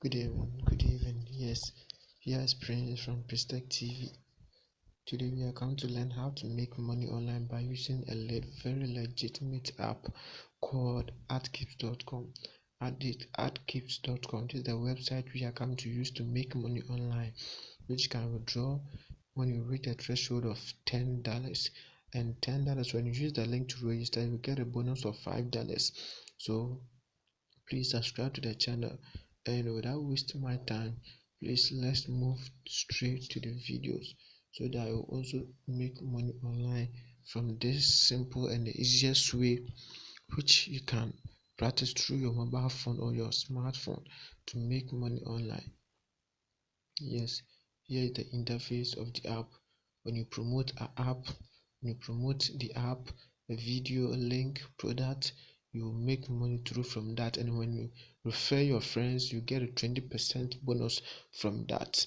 Good evening, good evening. Yes, here is Prince from Perspective TV. Today we are going to learn how to make money online by using a very legitimate app called Adkeeps.com. Adkeeps.com is the website we are going to use to make money online, which can withdraw when you reach a threshold of $10. And $10, when you use the link to register, you get a bonus of $5. So please subscribe to the channel, and without wasting my time, please let's move straight to the videos so that I will also make money online from this simple and the easiest way, which you can practice through your mobile phone or your smartphone to make money online. Yes, here is the interface of the app. When you promote an app, when you promote the app, a video, a link, product, you will make money through from that. And when you refer your friends, you get a 20% bonus from that.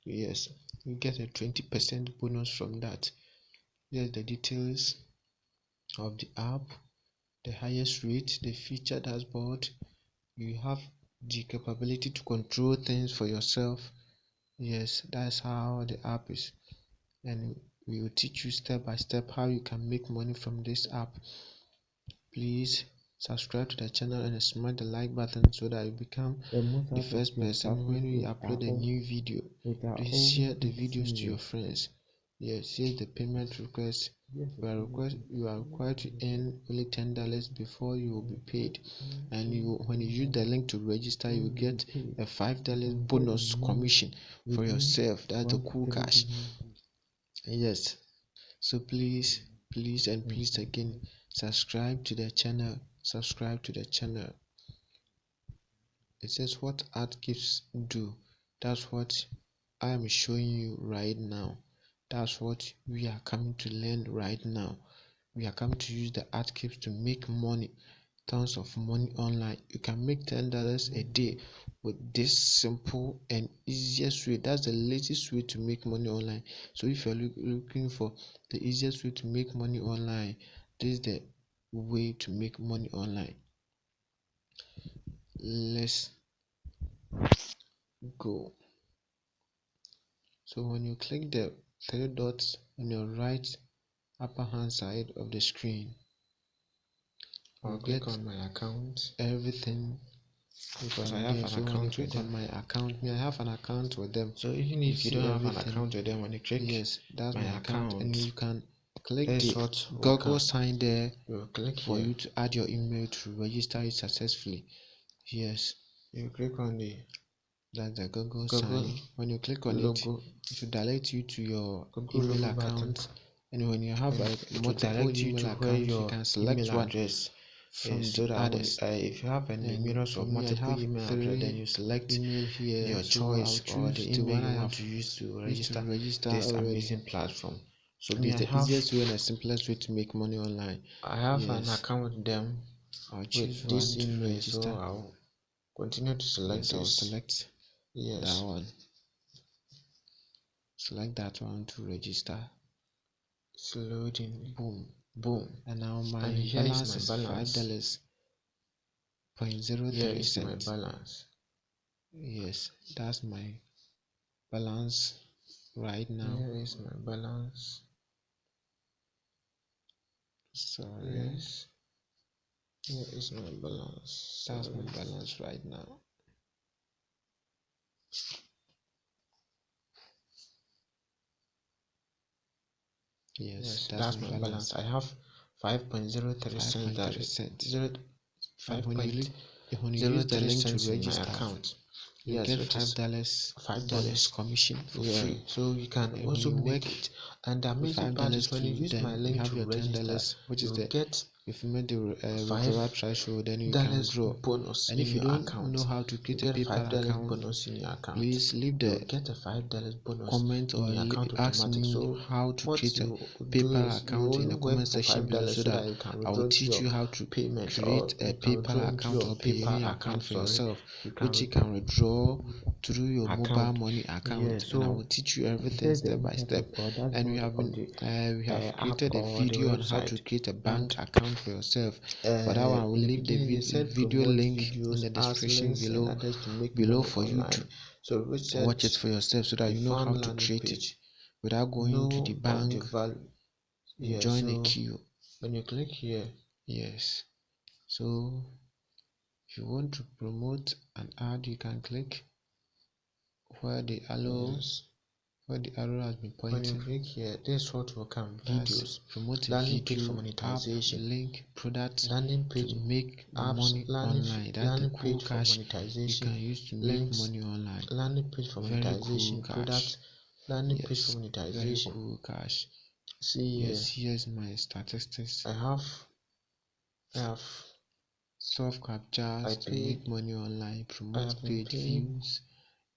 Yes, you get a 20% bonus from that. Here's the details of the app, the highest rate, the feature dashboard. You have the capability to control things for yourself. Yes, that's how the app is, and we will teach you step by step how you can make money from this app. Please subscribe to the channel and smash the like button so that you become the first person when we upload a new video. Please share the videos to your friends. Yes, here's the payment request. You are required to earn only $10 before you will be paid, and when you use the link to register, you get a $5 bonus commission for yourself. That's the cool cash. Yes, so please again, subscribe to the channel. It says what Adkeeps do. That's what I am showing you right now. That's what we are coming to learn right now. We are coming to use the Adkeeps to make money, tons of money online. You can make $10 a day with this simple and easiest way. That's the latest way to make money online. So if you're looking for the easiest way to make money online, this is the way to make money online. Let's go. So when you click the three dots on your right upper hand side of the screen, I'll click on my account, everything, because I have an account with them. On my account, I have an account with them. So even if you don't have an account with them, when you click, yes, that's my account, and you can click the Google sign there for you to add your email to register it successfully. Yes, you click on the Google sign. When you click on it will direct you to your email account, and when you have multiple email accounts, you can select one address from the others. If you have a numerous or multiple email address, then you select your choice or the email you want to use to register this amazing platform. So this is the easiest way and the simplest way to make money online. I have an account with them. I'll choose this email, so I'll continue to select this. I'll select that one. Select that one to register. It's loading. Boom. And now my balance is $5.03. My balance. Yes, that's my balance right now. Here is my balance. Sorry. Yes. Here is my balance. That's my balance right now. Yes, that's my balance. I have 5.03 cents. When you use the link to register my account, you get $5 commission for free. So you can also make it. And the amazing part is when you use my link to register, which is if you made the withdrawal threshold, then you can draw bonus. And if you don't know how to create a PayPal account bonus in your account, please leave the $5 bonus comment or ask me how to create a PayPal account in the comment section below, so that I will teach you how to create a PayPal account or PayMe account for yourself, which you can withdraw through your mobile money account. And I will teach you everything step by step. And we have created a video on how to create a bank account for yourself. For that one, I will leave the video link in the description below for you to watch it for yourself, so that you know how to create it without going to the bank, join a queue. When you click here, yes, so if you want to promote an ad, you can click where the arrow has been pointing. When you click here, this is what will come: videos, promote a landing page video, for monetization, app, link, product, landing page, to make apps, money online. That's the cool page cash for monetization, you can use to links, make money online. landing page for Very monetization, cool product, landing page for monetization. Very cool cash. See yes, here's my statistics. I have soft captures to make money online, promote paid views,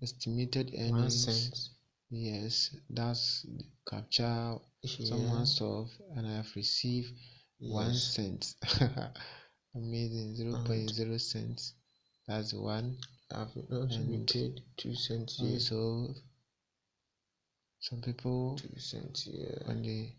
estimated earnings. Yes, that's capture someone solve, and I have received 1 cent. Amazing. 0.0 cents. That's one. I've also been paid 2 cents here. Also, some people 2 cents here. On the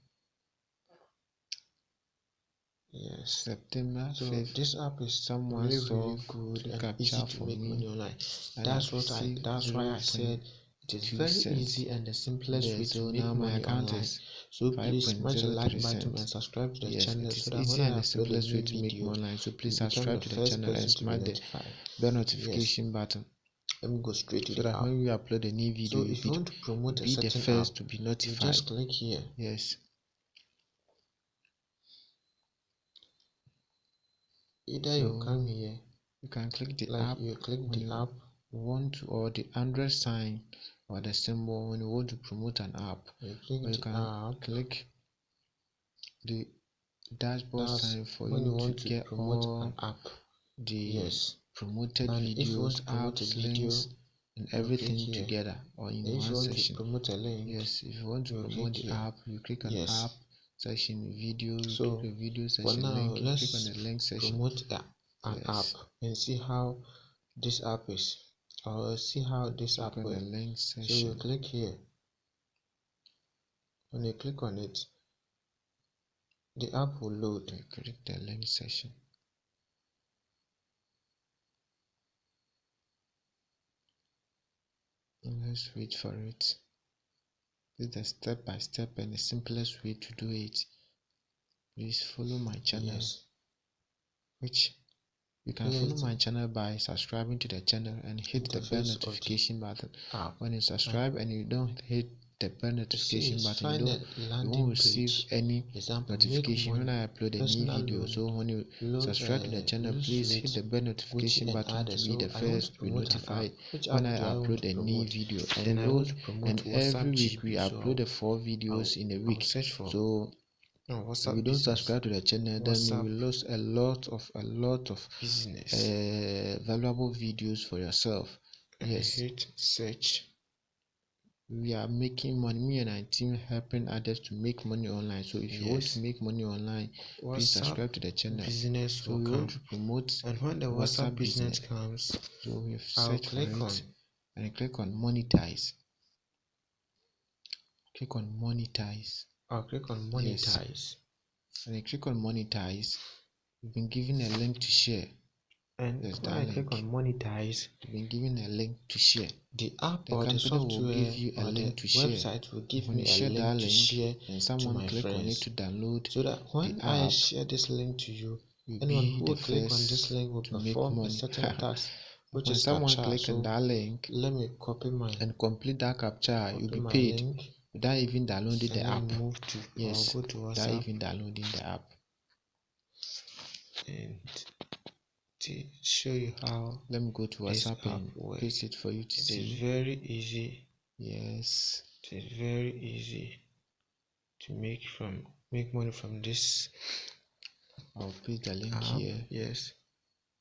September 5th, this app is someone really good and easy to make money online. That's why I said it is very easy and the simplest way to make money online. So please smash the like button and subscribe to the channel, so that when I upload a new video, so please subscribe to the channel and smash the bell notification button. Let me go straight to so that when we upload a new video, so if you want to promote a certain the first app, to be notified. You just click here. Yes. Either you come here, you can click the app. You click the app. Want to, or the Android sign or the symbol when you want to promote an app. You can click the dashboard sign for you to get promote all an app. The promoted videos, apps, links, and everything together or in one section. Promote a link. Yes, if you want to promote the app, you click on app section, video, you click the video section, link, you click on the link section. Promote an app and see how this app is, or see how this app works. The link section. So you click here. When you click on it, the app will load. You click the link section. Let's wait for it. This is the step by step and the simplest way to do it. Please follow my channel. Which you can follow my channel by subscribing to the channel and hit the bell notification button. When you subscribe and you don't hit the bell notification button, you won't receive any notification when I upload a new video. So when you subscribe to the channel, please hit the bell notification button to be the first to be notified when I upload a new video. And every week we upload 4 videos in a week. So if you don't subscribe to the channel, then you will lose a lot of valuable videos for yourself. Yes, hit search. We are making money. Me and my team helping others to make money online. So if you want to make money online, please subscribe to the channel. So we want to promote, and when the WhatsApp business comes, so we search for it and click on monetize. Click on monetize. I'll click on monetize. Yes. And I click on monetize. You've been given a link to share. And when I click on monetize, you've been given a link to share. The app or the software will give you a link to share. Website will give me a link to share, and someone click on it to download. So that when I share this link to you, anyone who will click on this link will perform a certain task, which is someone click on that link, let me copy mine and complete that captcha. You'll be paid without even downloading the app. Yes, go to WhatsApp, without even downloading the app. And to show you how, let me go to WhatsApp and paste it for you to see. It is very easy. Yes, it is very easy to make money from this. I'll paste the link here. Yes,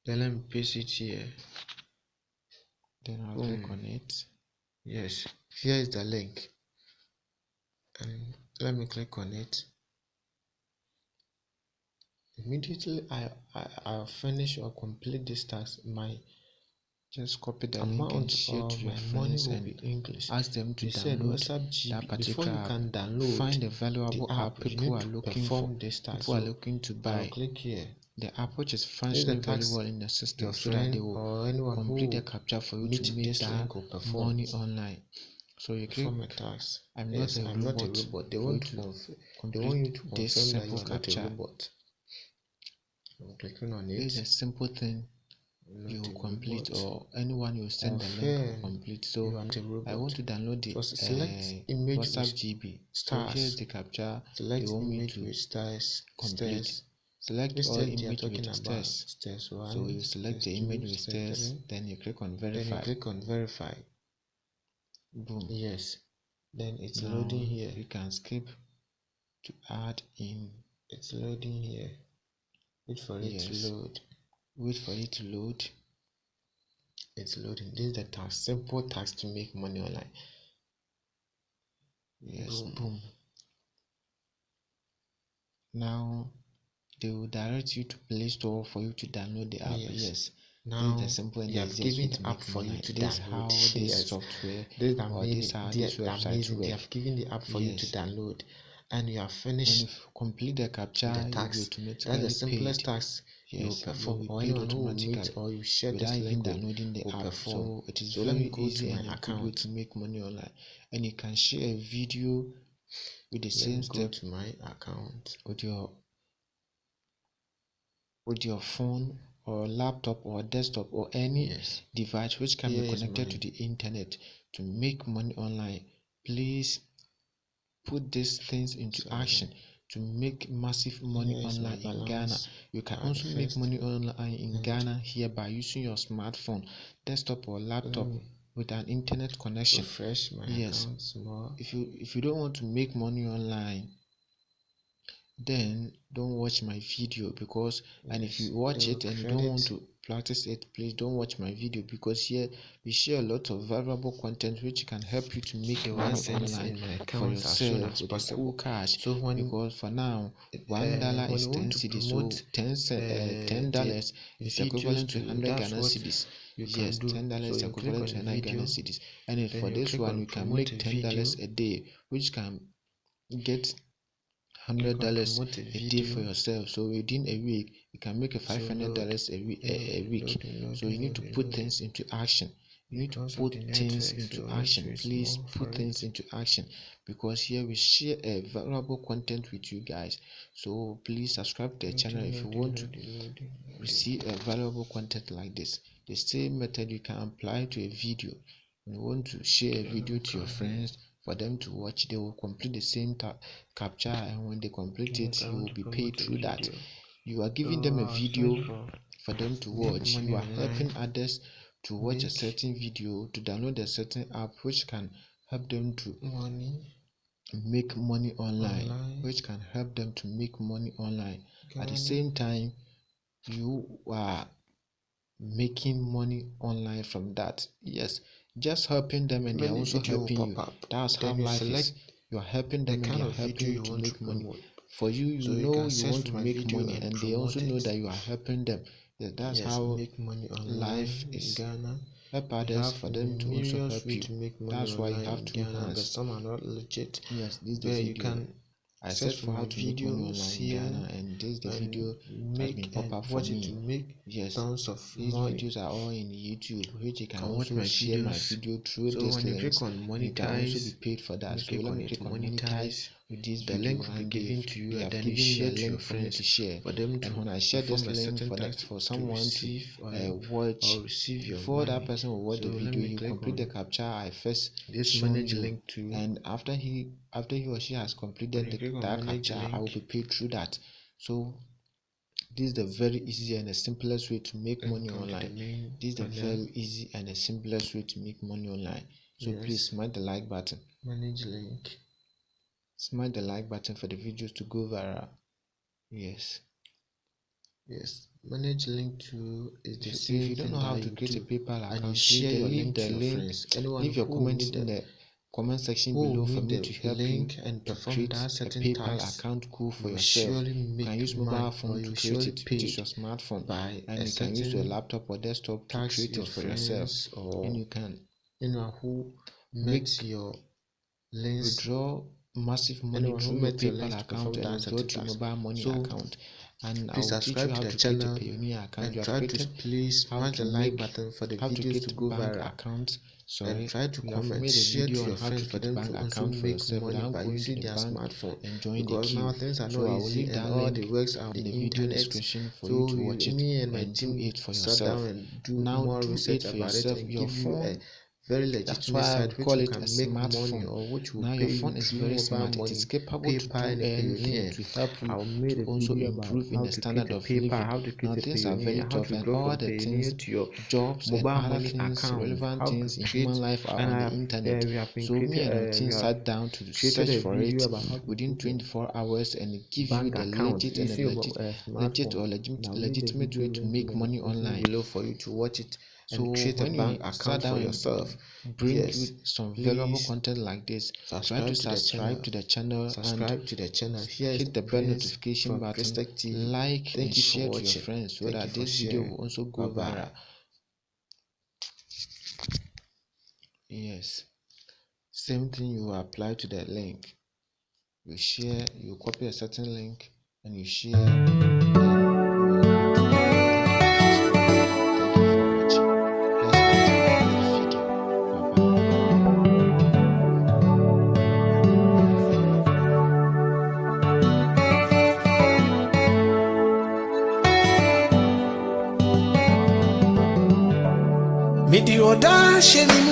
then let me paste it here. Then I'll click on it. Yes, here is the link, and let me click on it. Immediately I'll finish or complete this task, my just copy the link and share to your friends and ask them to download that particular app. Find a valuable app people are looking for, people are looking to buy. Click here. The app which is functioning very well in the system, so that they will complete the capture for you to make that money online. So you click I'm not a robot. They want you to confirm this simple that you are capture. not a robot. I'm clicking on it. This is a simple thing you will complete, or anyone you send the link will complete. So I want to download the WhatsApp GB. So here's the capture they want me to complete. Select all image with stairs. So you select the image with stairs, then you click on verify. Boom. Yes. Then it's loading here. You can skip to add in. It's loading here. Wait for it to load. Wait for it to load. It's loading. This is the task. Simple task to make money online. Yes. Boom. Now they will direct you to Play Store for you to download the app. Yes. Now this is the simple and they have given the app for you to download. How this software this website work. They have given the app for you to download, and you have finished. When you complete the capture, the task. That's the simplest task you will perform, or anyone who will meet or you share this link downloading the app. So it is very easy and a good way to make money online. And you can share a video with the same step to my account with your phone or laptop or desktop or any device which can be connected to the internet to make money online. Please put these things into action to make massive money online in Ghana. You can also make money online in Ghana here by using your smartphone, desktop or laptop with an internet connection. Refresh my account small. If you don't want to make money online, then don't watch my video, because and if you watch it and you don't want to practice it, please don't watch my video, because here we share a lot of valuable content which can help you to make money online for yourself with cool cash. So because for now $1 is 10 cedis, so $10 is equivalent to 100 Ghana cedis. Yes, $10 is equivalent to 100 Ghana cedis, and for this one you can make $10 a day, which can get $100 a day for yourself. So within a week you can make a $500 a week. So you need to put things into action. You need to put things into action. Please put things into action, because here we share a valuable content with you guys. So please subscribe to the channel if you want to receive a valuable content like this. The same method you can apply to a video. When you want to share a video to your friends for them to watch, they will complete the same capture, and when they complete it, you will be paid through that. You are giving them a video for them to watch. You are helping others to watch a certain video, to download a certain app which can help them to make money online, which can help them to make money online. At the same time, you are making money online from that. Yes, just helping them and they are also helping you. That's how life is. You are helping them and they are helping you to make money. For you, you know you want to make money, and they also know that you are helping them. Yes, that's how life is. Help others for them to also help you. That's why you have two hands. Some are not legit. Yes, this is the video. You can I searched for how to make money online in Ghana, and this is the video that's been pop up for me. Yes, these videos are all in YouTube, which you can also share my video through this link. You can also be paid for that. So let me click on monetize with this video. The link will be given to you, and then you share to your friends to share. And when I share this link for someone to watch, before that person will watch the video, you complete the capture I first showed you, and after he or she has completed that capture, I will be paid through that. So this is the very easy and the simplest way to make money online. This is the very easy and the simplest way to make money online. So please smash the like button. Manage link. Smash the like button for the videos to go viral. Yes. Manage link to is the same. If you don't know how to create a PayPal account, share your link to your friends. Leave your comments in the comment section below for me to help you and to perform create that a certain PayPal task. account for You will yourself. surely You make can use mobile money, or phone you to will create surely it, which is pay your smartphone, by and a you can use your certain laptop or desktop to tax create your it for yourself. friends or And you can who make met your links, withdraw massive money anyone who through your met your links PayPal to perform account and that withdraw certain to your task. mobile money So account. And I please will teach you subscribe how to the to create a channel Payoneer account. and You have try to created please how smash to the like make button for the how to videos create to go bank viral, accounts. and try to We have comment, made a share video to on your how to friends for create them bank to also account for make yourself money without by going to using the their bank smartphone, and join the because now queue. things are So not I will easy leave and that all the link works are on in the the video internet. description for you So to watch it me and my and do team it for sat yourself. down and do Now more do research it for about it yourself. and Your give you a phone, very that's legitimate why I site which call you it a can make money, smartphone. or which will Now pay your phone you is through very mobile smart. It is money, capable to PayPal, do and a anything Payoneer. to help you I made to a also video about improve in how the to create standard a of PayPal, living. how to Now create a things are very Payoneer, how tough, to and draw all from the Payoneer things, to your jobs and mobile other money things, account, relevant how to things in create. human life are And on the internet. we have been So me created and my team we have sat down to created search a for video it about how to within create a 24 hours and give you bank the account legit and the using your legit smartphone. or And I'll leave the legitimate video way to link in make the money description online. below for you to watch it So and create a when bank we sat account for down yourself. and bring you Yes, some valuable please content like this, try to subscribe to the channel. subscribe to the channel and Subscribe to the channel. Here is hit the bell Prince notification from button, Prince TV. like and Thank you for share to your watching. friends so Thank you that for this video sharing. will also Bye go bye. viral. Yes, same thing, you apply to the link. You share, you copy a certain link and you share, then you will do everything automatically. Thank you for watching. Let's meet in the next video. Bye bye. Video da sheni